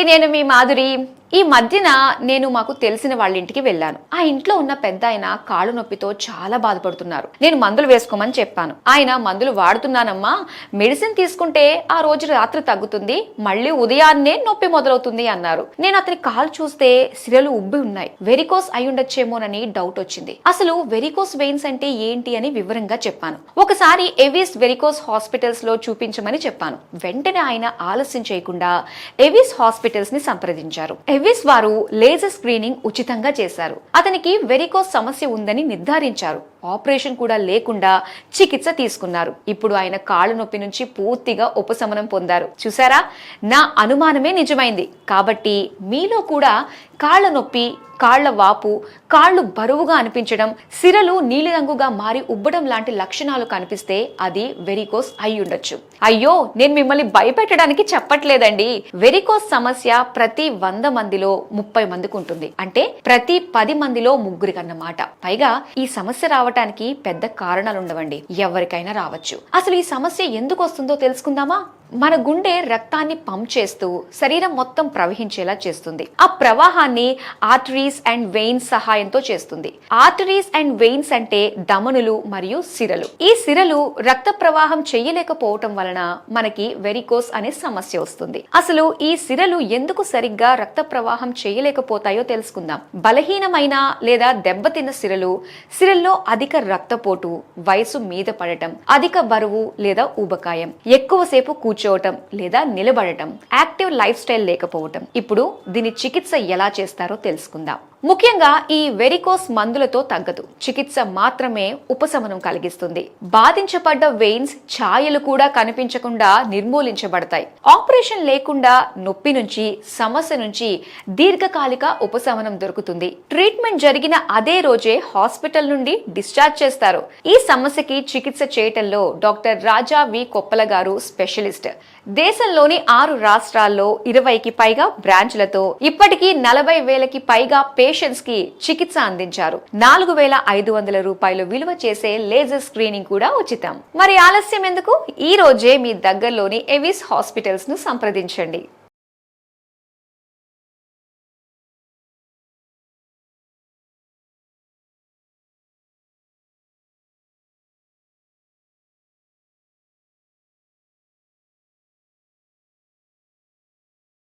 నేను మీ మాధురి. ఈ మధ్యన నేను మాకు తెలిసిన వాళ్ళ ఇంటికి వెళ్ళాను. ఆ ఇంట్లో ఉన్న పెద్ద ఆయన కాళ్ళు నొప్పితో చాలా బాధపడుతున్నారు. నేను మందులు వేసుకోమని చెప్పాను. ఆయన మందులు వాడుతున్నానమ్మా, మెడిసిన్ తీసుకుంటే ఆ రోజు రాత్రి తగ్గుతుంది, మళ్ళీ ఉదయాన్నే నొప్పి మొదలవుతుంది అన్నారు. నేను అతని కాలు చూస్తే సిరలు ఉబ్బి ఉన్నాయి. వెరికోస్ అయి ఉండొచ్చేమోనని డౌట్ వచ్చింది. అసలు వెరికోస్ వెయిన్స్ అంటే ఏంటి అని వివరంగా చెప్పాను. ఒకసారి ఎవిస్ వెరికోస్ హాస్పిటల్స్ లో చూపించమని చెప్పాను. వెంటనే ఆయన ఆలస్యం చేయకుండా ఎవిస్ హాస్పిటల్స్ ని సంప్రదించారు. ఎవిస్ వారు లేజర్ స్క్రీనింగ్ ఉచితంగా చేశారు. అతనికి వెరికోస్ సమస్య ఉందని నిర్ధారించారు. ఆపరేషన్ కూడా లేకుండా చికిత్స తీసుకున్నారు. ఇప్పుడు ఆయన కాళ్ళ నొప్పి నుంచి పూర్తిగా ఉపశమనం పొందారు. చూసారా, నా అనుమానమే నిజమైంది. కాబట్టి మీలో కూడా కాళ్ళ నొప్పి, కాళ్ల వాపు, కాళ్లు బరువుగా అనిపించడం, సిరలు నీలిరంగుగా మారి ఉబ్బడం లాంటి లక్షణాలు కనిపిస్తే అది వెరికోస్ అయి ఉండొచ్చు. అయ్యో, నేను మిమ్మల్ని భయపెట్టడానికి చెప్పట్లేదండి. వెరికోస్ సమస్య ప్రతి 100 మందిలో 30 మందికి ఉంటుంది. అంటే ప్రతి 10 మందిలో 3 అన్నమాట. పైగా ఈ సమస్య రావటానికి పెద్ద కారణాలు ఉండవండి, ఎవరికైనా రావచ్చు. అసలు ఈ సమస్య ఎందుకు వస్తుందో తెలుసుకుందామా? మన గుండె రక్తాన్ని పంప్ చేస్తూ శరీరం మొత్తం ప్రవహించేలా చేస్తుంది. ఆ ప్రవాహాన్ని ఆర్టరీస్ అండ్ వెయిన్స్ సహాయంతో చేస్తుంది. ఆర్టరీస్ అండ్ వెయిన్స్ అంటే ధమనులు మరియు సిరలు. ఈ సిరలు రక్త ప్రవాహం చేయలేకపోవటం వలన మనకి వెరికోస్ అనే సమస్య వస్తుంది. అసలు ఈ సిరలు ఎందుకు సరిగ్గా రక్త ప్రవాహం చేయలేకపోతాయో తెలుసుకుందాం. బలహీనమైన లేదా దెబ్బతిన్న సిరల్లో అధిక రక్తపోటు, వయసు మీద పడటం, అధిక బరువు లేదా ఊబకాయం, ఎక్కువసేపు కూర్చోవటం లేదా నిలబడటం, యాక్టివ్ లైఫ్ స్టైల్ లేకపోవటం. ఇప్పుడు దీని చికిత్స ఎలా చేస్తారో తెలుసుకుందాం. ముఖ్యంగా ఈ వెరికోస్ మందులతో తగ్గదు. చికిత్స మాత్రమే ఉపశమనం కలిగిస్తుంది. బాధించబడ్డ వెయిన్స్ ఛాయలు కూడా కనిపించకుండా నిర్మూలించబడతాయి. ఆపరేషన్ లేకుండా నొప్పి నుంచి, సమస్య నుంచి దీర్ఘకాలిక ఉపశమనం దొరుకుతుంది. ట్రీట్మెంట్ జరిగిన అదే రోజే హాస్పిటల్ నుండి డిశ్చార్జ్ చేస్తారు. ఈ సమస్యకి చికిత్స చేయటంలో డాక్టర్ రాజా వి కొప్పల గారు స్పెషలిస్ట్. దేశంలోని 6 రాష్ట్రాల్లో 20కి పైగా బ్రాంచ్లతో ఇప్పటికీ 40,000కి పైగా పేషెంట్స్ కి చికిత్స అందించారు. 4,500 రూపాయలు విలువ చేసే లేజర్ స్క్రీనింగ్ కూడా ఉచితం. మరి ఆలస్యం ఎందుకు? ఈ రోజే మీ దగ్గరలోని ఎవిస్ హాస్పిటల్స్ ను సంప్రదించండి.